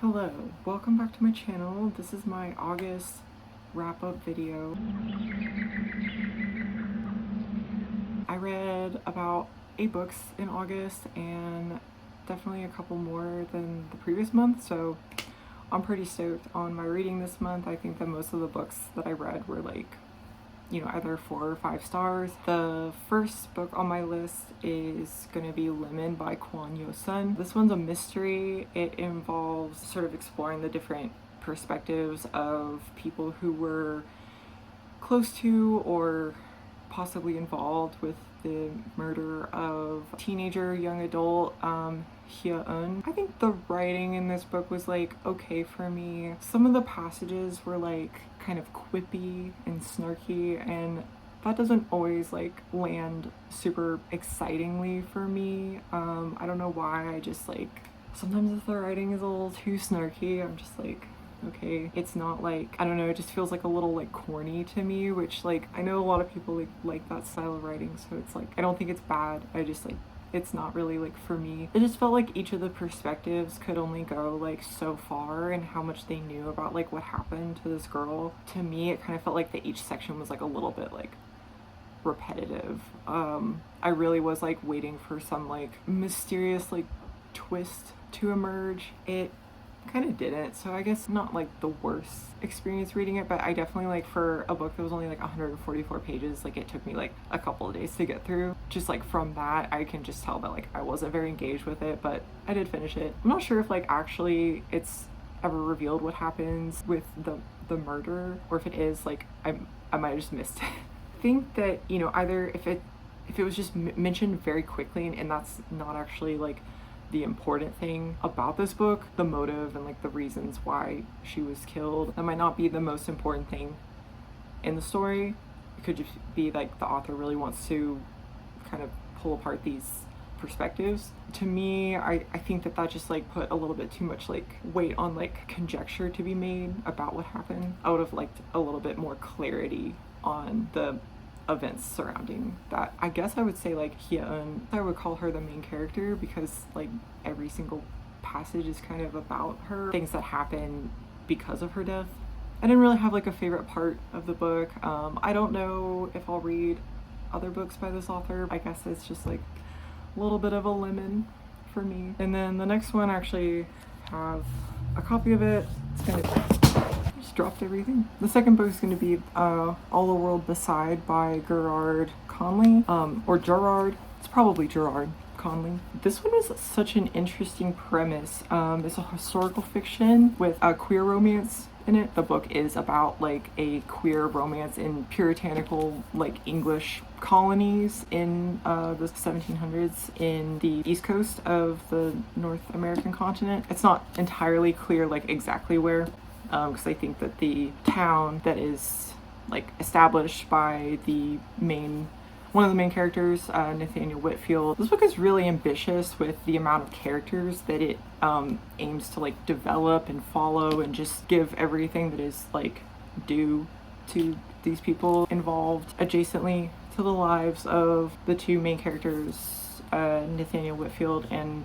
Hello, welcome back to my channel. This is my August wrap-up video. I read about 8 books in August and definitely a couple more than the previous month, so I'm pretty stoked on my reading this month. I think that most of the books that I read were either 4 or 5 stars. The first book on my list is going to be Lemon by Kwon Yeo-sun. This one's a mystery. It involves sort of exploring the different perspectives of people who were close to or possibly involved with the murder of teenager young adult Yeo-sun. I think the writing in this book was okay for me. Some of the passages were kind of quippy and snarky, and that doesn't always land super excitingly for me. I don't know why. I just sometimes if the writing is a little too snarky, I'm just okay, it's not I don't know, it just feels a little corny to me, which I know a lot of people like that style of writing, so it's I don't think it's bad. I just it's not really for me. It just felt each of the perspectives could only go so far, and how much they knew about what happened to this girl. To me, it kind of felt that each section was a little bit repetitive. I really was waiting for some mysterious twist to emerge. It kind of didn't, so I guess not the worst experience reading it, but I definitely for a book that was only 144 pages, it took me a couple of days to get through. Just from that, I can just tell that I wasn't very engaged with it, but I did finish it. I'm not sure if actually it's ever revealed what happens with the murder, or if it is I might have just missed it. I think that either if it was just mentioned very quickly, and that's not actually the important thing about this book, the motive and the reasons why she was killed, that might not be the most important thing in the story. It could just be the author really wants to kind of pull apart these perspectives. To me, I think that just put a little bit too much weight on conjecture to be made about what happened. I would have liked a little bit more clarity on the events surrounding that. I guess I would say Hye-eun, I would call her the main character, because every single passage is kind of about her, things that happen because of her death. I didn't really have a favorite part of the book. I don't know if I'll read other books by this author. I guess it's just a little bit of a lemon for me. And then the next one, I actually have a copy of it. It's kind of dropped everything. The second book is going to be All the World Beside by Garrard Conley, or Gerard. It's probably Gerard Conley. This one was such an interesting premise. It's a historical fiction with a queer romance in it. The book is about a queer romance in puritanical English colonies in the 1700s in the east coast of the North American continent. It's not entirely clear exactly where, because I think that the town that is established by one of the main characters, Nathaniel Whitfield. This book is really ambitious with the amount of characters that it aims to develop and follow, and just give everything that is due to these people involved adjacently to the lives of the two main characters, Nathaniel Whitfield and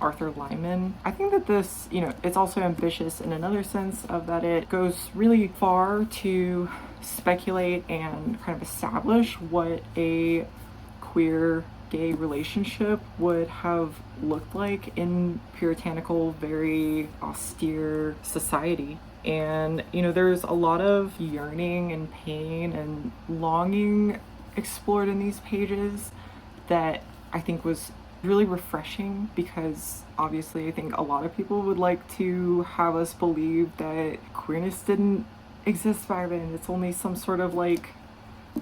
Arthur Lyman. I think that this, it's also ambitious in another sense, of that it goes really far to speculate and kind of establish what a queer gay relationship would have looked like in puritanical, very austere society. And there's a lot of yearning and pain and longing explored in these pages that I think was really refreshing, because obviously I think a lot of people would like to have us believe that queerness didn't exist back then. It's only some sort of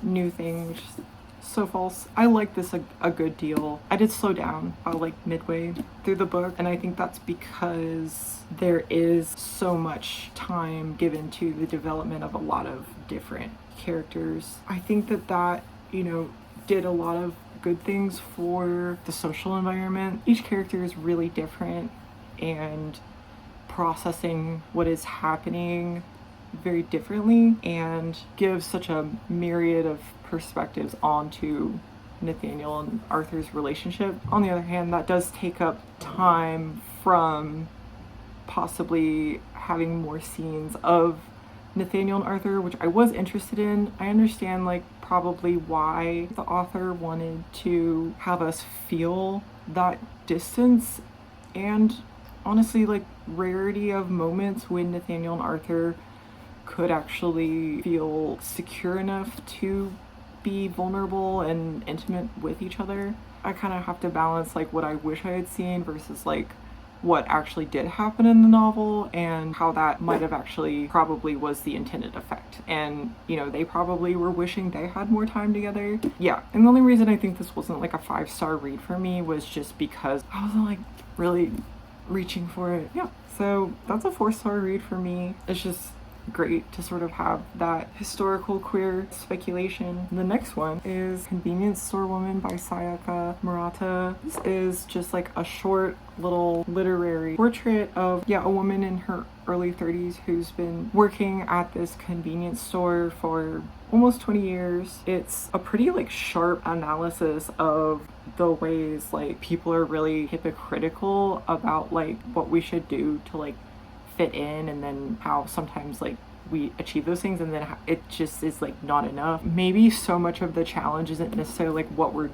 new thing, which is so false. I like this a good deal. I did slow down about midway through the book, and I think that's because there is so much time given to the development of a lot of different characters. I think that did a lot of good things for the social environment. Each character is really different, and processing what is happening very differently, and gives such a myriad of perspectives onto Nathaniel and Arthur's relationship. On the other hand, that does take up time from possibly having more scenes of Nathaniel and Arthur, which I was interested in. I understand like probably why the author wanted to have us feel that distance, and honestly like rarity of moments when Nathaniel and Arthur could actually feel secure enough to be vulnerable and intimate with each other. I kind of have to balance like what I wish I had seen versus like what actually did happen in the novel and how that might have actually probably was the intended effect. And, you know, they probably were wishing they had more time together. Yeah, and the only reason I think this wasn't like a 5-star read for me was just because I wasn't like really reaching for it. Yeah, so that's a 4-star read for me. It's just great to sort of have that historical queer speculation. The next one is Convenience Store Woman by Sayaka Murata. This is just like a short little literary portrait of a woman in her early 30s who's been working at this convenience store for almost 20 years. It's a pretty like sharp analysis of the ways like people are really hypocritical about like what we should do to like fit in, and then how sometimes like we achieve those things and then it just is like not enough. Maybe so much of the challenge isn't necessarily like what we're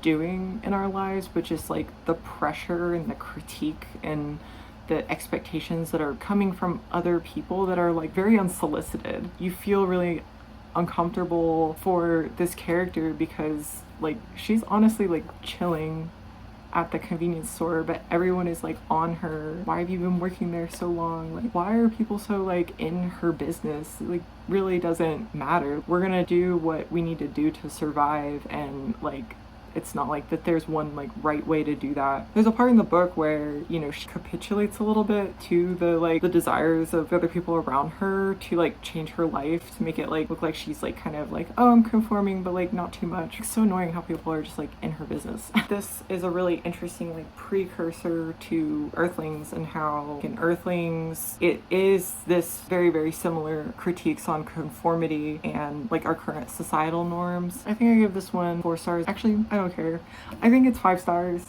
doing in our lives, but just like the pressure and the critique and the expectations that are coming from other people that are like very unsolicited. You feel really uncomfortable for this character because like she's honestly like chilling at the convenience store, but everyone is like on her. Why have you been working there so long? Like, why are people so like in her business? Like, really doesn't matter. We're gonna do what we need to do to survive, and like it's not like that there's one like right way to do that. There's a part in the book where, you know, she capitulates a little bit to the like the desires of other people around her to like change her life, to make it like look like she's like kind of like, oh, I'm conforming, but like not too much. It's so annoying how people are just like in her business. This is a really interesting like precursor to Earthlings, and how in Earthlings it is this very, very similar critiques on conformity and like our current societal norms. I think I give this one 4 stars. Actually, I don't care. I think it's 5 stars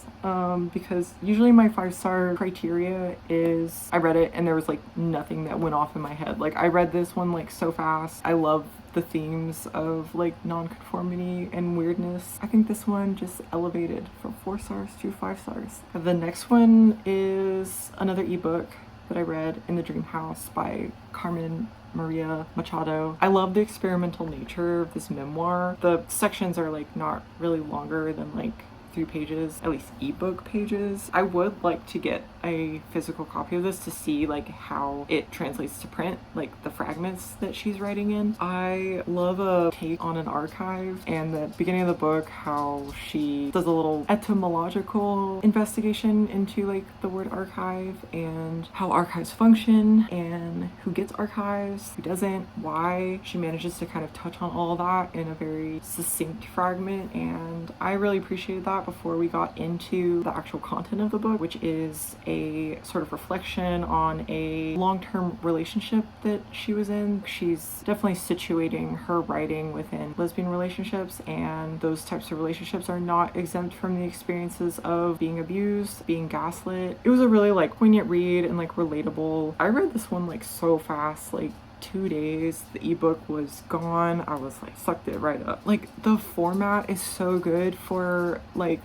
because usually my 5-star criteria is I read it and there was like nothing that went off in my head. Like I read this one like so fast. I love the themes of like non-conformity and weirdness. I think this one just elevated from 4 stars to 5 stars. The next one is another ebook that I read, In the Dream House by Carmen, María, Machado. I love the experimental nature of this memoir. The sections are like not really longer than like 3 pages, at least ebook pages. I would like to get a physical copy of this to see like how it translates to print, like the fragments that she's writing in. I love a take on an archive, and the beginning of the book how she does a little etymological investigation into like the word archive and how archives function and who gets archives, who doesn't, why. She manages to kind of touch on all of that in a very succinct fragment, and I really appreciated that before we got into the actual content of the book, which is a sort of reflection on a long-term relationship that she was in. She's definitely situating her writing within lesbian relationships, and those types of relationships are not exempt from the experiences of being abused, being gaslit. It was a really like poignant read and like relatable. I read this one like so fast, like 2 days. The ebook was gone. I was like sucked it right up. Like the format is so good for like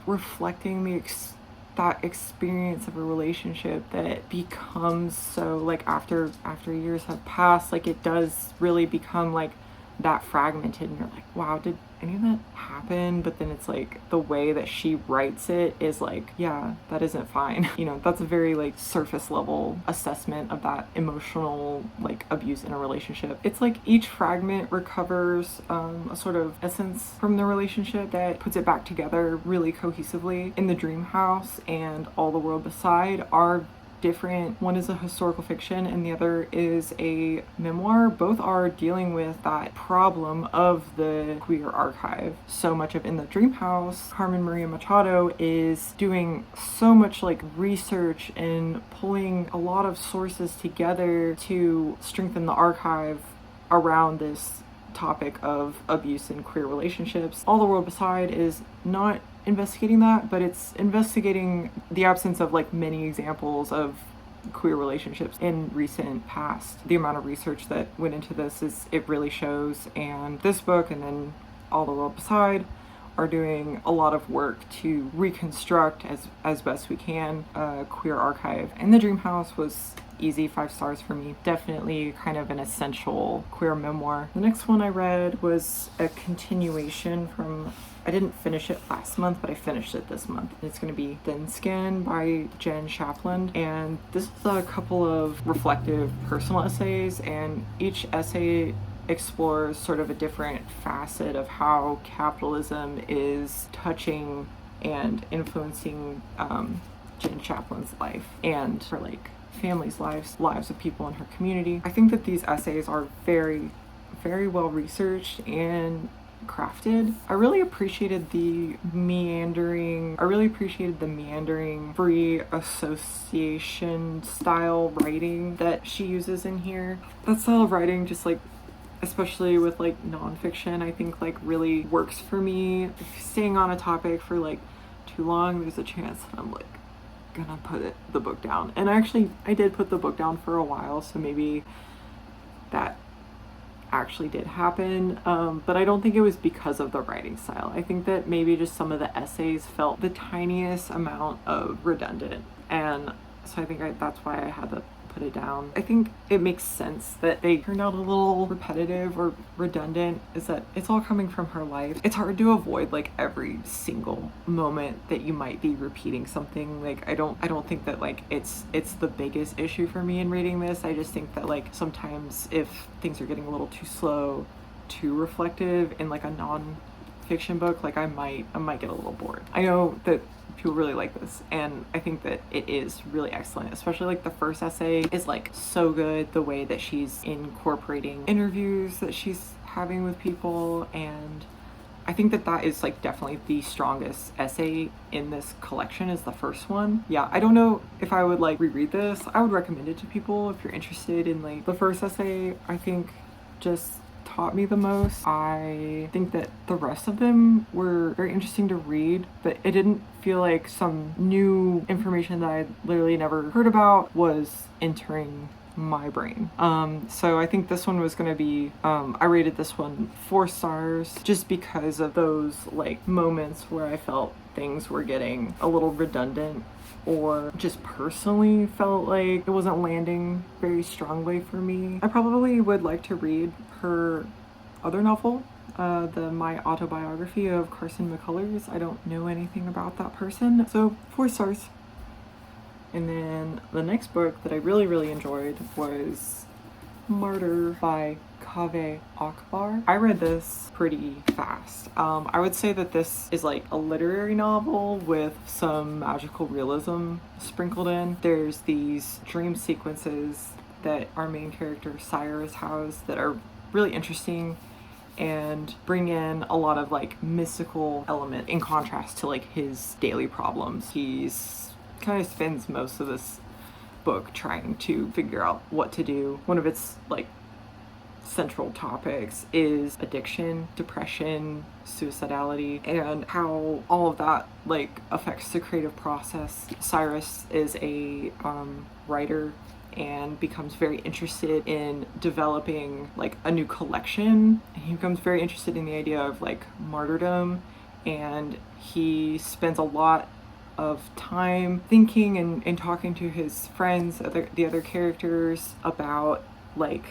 reflecting that experience of a relationship that becomes so like after years have passed, like it does really become like that fragmented, and you're like, wow, did any of that happen? But then it's like the way that she writes it is like, yeah, that isn't fine. You know, that's a very like surface level assessment of that emotional like abuse in a relationship. It's like each fragment recovers a sort of essence from the relationship that puts it back together really cohesively. In the Dream House and All the World Beside are different. One is a historical fiction and the other is a memoir. Both are dealing with that problem of the queer archive. So much of In the Dream House, Carmen María Machado is doing so much like research and pulling a lot of sources together to strengthen the archive around this topic of abuse in queer relationships. All the World Beside is not investigating that, but it's investigating the absence of like many examples of queer relationships in recent past. The amount of research that went into this it really shows, and this book and then All the World Beside are doing a lot of work to reconstruct as best we can a queer archive. And The Dream House was easy, 5 stars for me. Definitely kind of an essential queer memoir. The next one I read was a continuation from, I didn't finish it last month, but I finished it this month. It's going to be Thin Skin by Jenn Shapland. And this is a couple of reflective personal essays, and each essay explores sort of a different facet of how capitalism is touching and influencing Jenn Shapland's life and her like family's lives of people in her community. I think that these essays are very, very well researched and crafted. I really appreciated the meandering free association style writing that she uses in here. That style of writing just like, especially with like nonfiction, I think like really works for me. If staying on a topic for like too long, there's a chance that I'm like gonna put the book down. And I did put the book down for a while, so maybe that actually did happen, but I don't think it was because of the writing style. I think that maybe just some of the essays felt the tiniest amount of redundant, and so I think that's why I had to put it down. I think it makes sense that they turned out a little repetitive or redundant, is that it's all coming from her life. It's hard to avoid like every single moment that you might be repeating something. Like I don't think that like it's the biggest issue for me in reading this. I just think that like sometimes if things are getting a little too slow, too reflective in like a non-fiction book, like I might get a little bored. I know that people really like this, and I think that it is really excellent, especially like the first essay is like so good, the way that she's incorporating interviews that she's having with people, and I think that is like definitely the strongest essay in this collection is the first one. Yeah, I don't know if I would like reread this. I would recommend it to people if you're interested in like the first essay. I think just taught me the most. I think that the rest of them were very interesting to read, but it didn't feel like some new information that I literally never heard about was entering my brain. So I think this one was gonna be, I rated this one 4 stars just because of those like moments where I felt things were getting a little redundant, or just personally felt like it wasn't landing very strongly for me. I probably would like to read her other novel, my autobiography of Carson McCullers. I don't know anything about that person, so 4 stars. And then the next book that I really, really enjoyed was Martyr by Kaveh Akbar. I read this pretty fast. I would say that this is like a literary novel with some magical realism sprinkled in. There's these dream sequences that our main character Cyrus has that are really interesting and bring in a lot of like mystical element in contrast to like his daily problems. He's kind of spends most of this book trying to figure out what to do. One of its like central topics is addiction, depression, suicidality, and how all of that like affects the creative process. Cyrus is a writer and becomes very interested in developing like a new collection. He becomes very interested in the idea of like martyrdom, and he spends a lot of time thinking and talking to his friends, the other characters, about like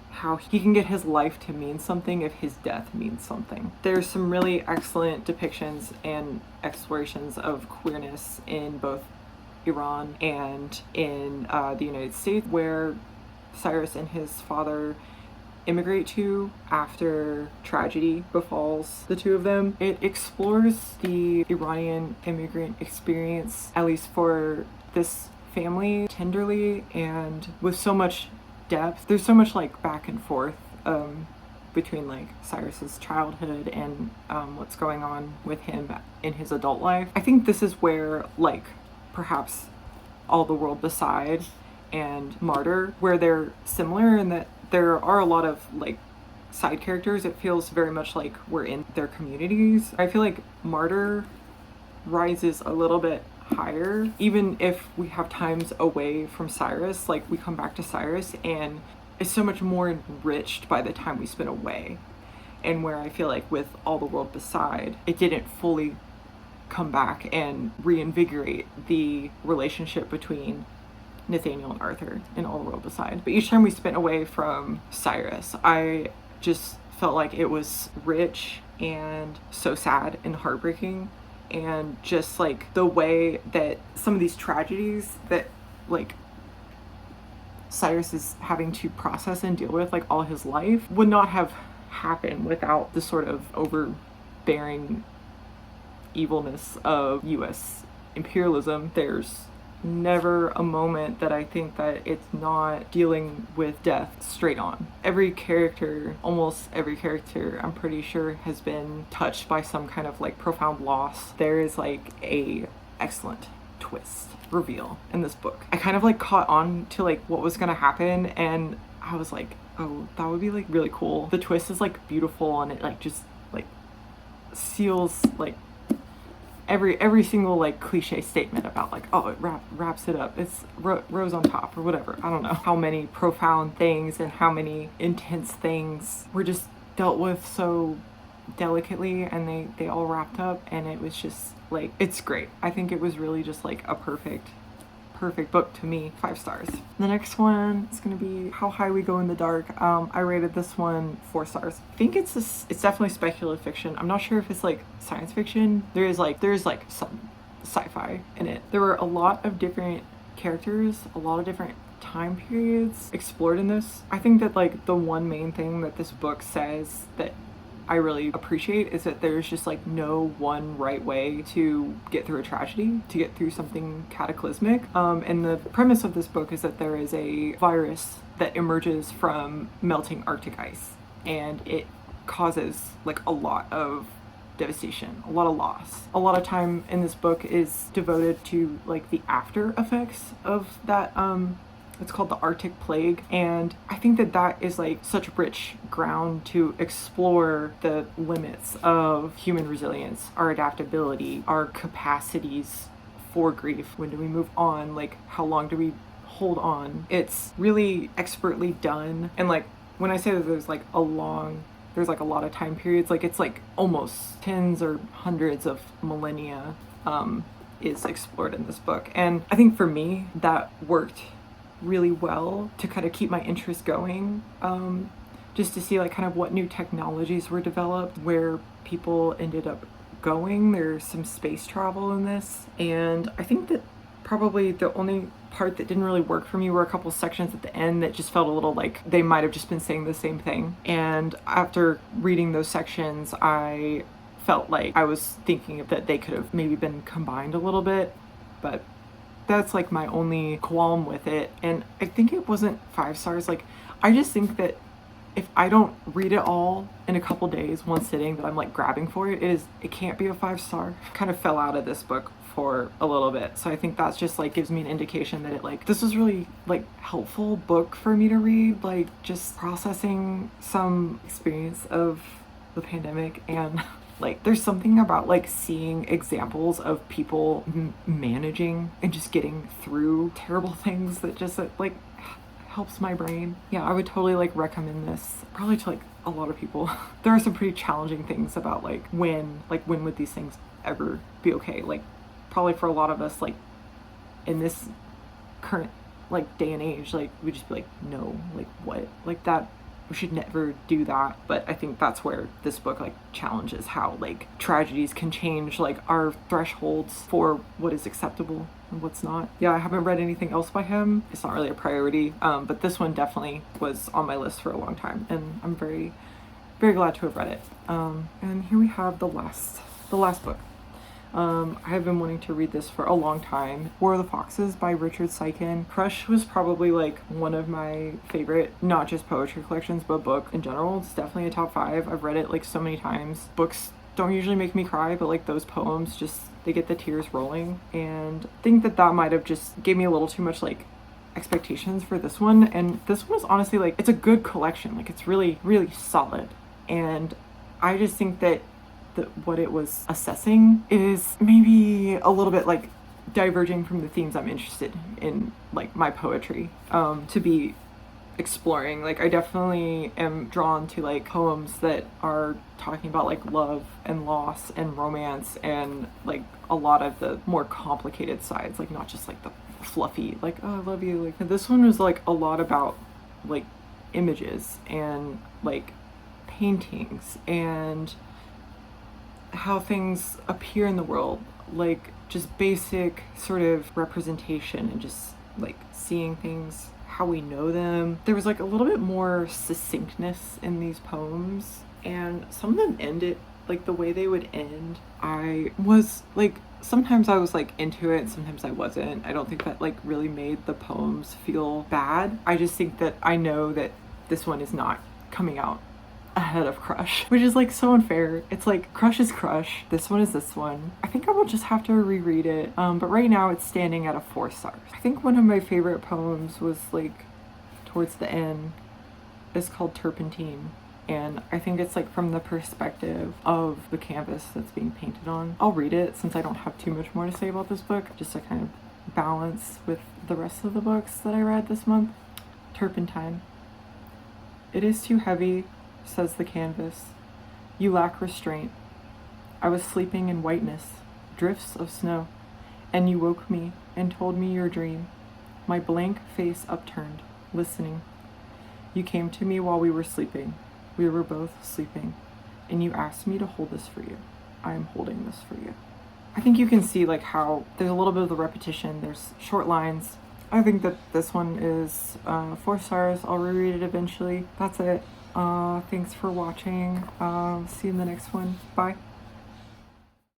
how he can get his life to mean something if his death means something. There's some really excellent depictions and explorations of queerness in both Iran and in the United States, where Cyrus and his father immigrate to after tragedy befalls the two of them. It explores the Iranian immigrant experience, at least for this family, tenderly and with so much depth. There's so much like back and forth between like Cyrus's childhood and what's going on with him in his adult life. I think this is where like perhaps All the World Beside and Martyr, where they're similar in that there are a lot of like side characters. It feels very much like we're in their communities. I feel like Martyr rises a little bit higher. Even if we have times away from Cyrus, like we come back to Cyrus and it's so much more enriched by the time we spend away. And where I feel like with All the World Beside, it didn't fully come back and reinvigorate the relationship between Nathaniel and Arthur in All the World Beside. But each time we spent away from Cyrus, I just felt like it was rich and so sad and heartbreaking. And just like the way that some of these tragedies that like Cyrus is having to process and deal with like all his life would not have happened without the sort of overbearing evilness of US imperialism. There's never a moment that I think that it's not dealing with death straight on. Every character, almost every character, I'm pretty sure has been touched by some kind of like profound loss. There is like a excellent twist reveal in this book. I kind of like caught on to like what was gonna happen, and I was like, oh, that would be like really cool. The twist is like beautiful, and it like just like seals like every single like cliche statement about like, oh, it wraps it up, it's rose on top or whatever. I don't know how many profound things and how many intense things were just dealt with so delicately, and they all wrapped up, and it was just like, it's great. I think it was really just like a perfect book to me. 5 stars. The next one is gonna be How High We Go in the Dark. I rated this one 4 stars. I think it's definitely speculative fiction. I'm not sure if it's like science fiction. There's like some sci-fi in it. There were a lot of different characters, a lot of different time periods explored in this. I think that like the one main thing that this book says that I really appreciate is that there's just like no one right way to get through a tragedy, to get through something cataclysmic. And the premise of this book is that there is a virus that emerges from melting Arctic ice, and it causes like a lot of devastation, a lot of loss. A lot of time in this book is devoted to like the after effects of that it's called the Arctic Plague, and I think that that is like such rich ground to explore the limits of human resilience, our adaptability, our capacities for grief. When do we move on? Like, how long do we hold on? It's really expertly done, and like when I say that there's like a lot of time periods, like it's like almost tens or hundreds of millennia is explored in this book, and I think for me that worked really well to kind of keep my interest going, just to see like kind of what new technologies were developed, where people ended up going. There's some space travel in this, and I think that probably the only part that didn't really work for me were a couple sections at the end that just felt a little like they might have just been saying the same thing. And after reading those sections, I felt like I was thinking that they could have maybe been combined a little bit, but that's like my only qualm with it. And I think it wasn't 5 stars. Like, I just think that if I don't read it all in a couple days, one sitting, that I'm like grabbing for it, it can't be a 5 star. Kind of fell out of this book for a little bit, so I think that's just like gives me an indication that it like this was really like helpful book for me to read, like just processing some experience of the pandemic. And like there's something about like seeing examples of people managing and just getting through terrible things that just like helps my brain. Yeah, I would totally like recommend this probably to like a lot of people. There are some pretty challenging things about like when would these things ever be okay. Like probably for a lot of us, like in this current like day and age, like we just be like, no, like what, like that, we should never do that. But I think that's where this book like challenges how like tragedies can change like our thresholds for what is acceptable and what's not. Yeah, I haven't read anything else by him. It's not really a priority, but this one definitely was on my list for a long time, and I'm very, very glad to have read it. And here we have the last book. I have been wanting to read this for a long time. War of the Foxes by Richard Siken. Crush was probably like one of my favorite, not just poetry collections, but book in general. It's definitely a top 5. I've read it like so many times. Books don't usually make me cry, but like those poems just, they get the tears rolling. And I think that might have just gave me a little too much like expectations for this one. And this one is honestly like, it's a good collection. Like it's really, really solid. And I just think that what it was assessing is maybe a little bit like diverging from the themes I'm interested in, like my poetry, to be exploring. Like I definitely am drawn to like poems that are talking about like love and loss and romance and like a lot of the more complicated sides, like not just like the fluffy like, oh, I love you. Like this one was like a lot about like images and like paintings and how things appear in the world, like just basic sort of representation and just like seeing things how we know them. There was like a little bit more succinctness in these poems, and some of them ended like the way they would end. I was like, sometimes I was like into it, sometimes I wasn't. I don't think that like really made the poems feel bad. I just think that I know that this one is not coming out ahead of Crush, which is like so unfair. It's like Crush is Crush, this one is this one. I think I will just have to reread it, but right now it's standing at a 4 stars. I think one of my favorite poems was like towards the end. It's called Turpentine, and I think it's like from the perspective of the canvas that's being painted on. I'll read it since I don't have too much more to say about this book, just to kind of balance with the rest of the books that I read this month. Turpentine. It is too heavy, says the canvas. You lack restraint. I was sleeping in whiteness, drifts of snow, and you woke me and told me your dream, my blank face upturned, listening. You came to me while we were sleeping. We were both sleeping, and you asked me to hold this for you. I am holding this for you. I think you can see like how there's a little bit of the repetition. There's short lines. I think that this one is 4 stars. I'll reread it eventually. That's it. Thanks for watching. See you in the next one. Bye.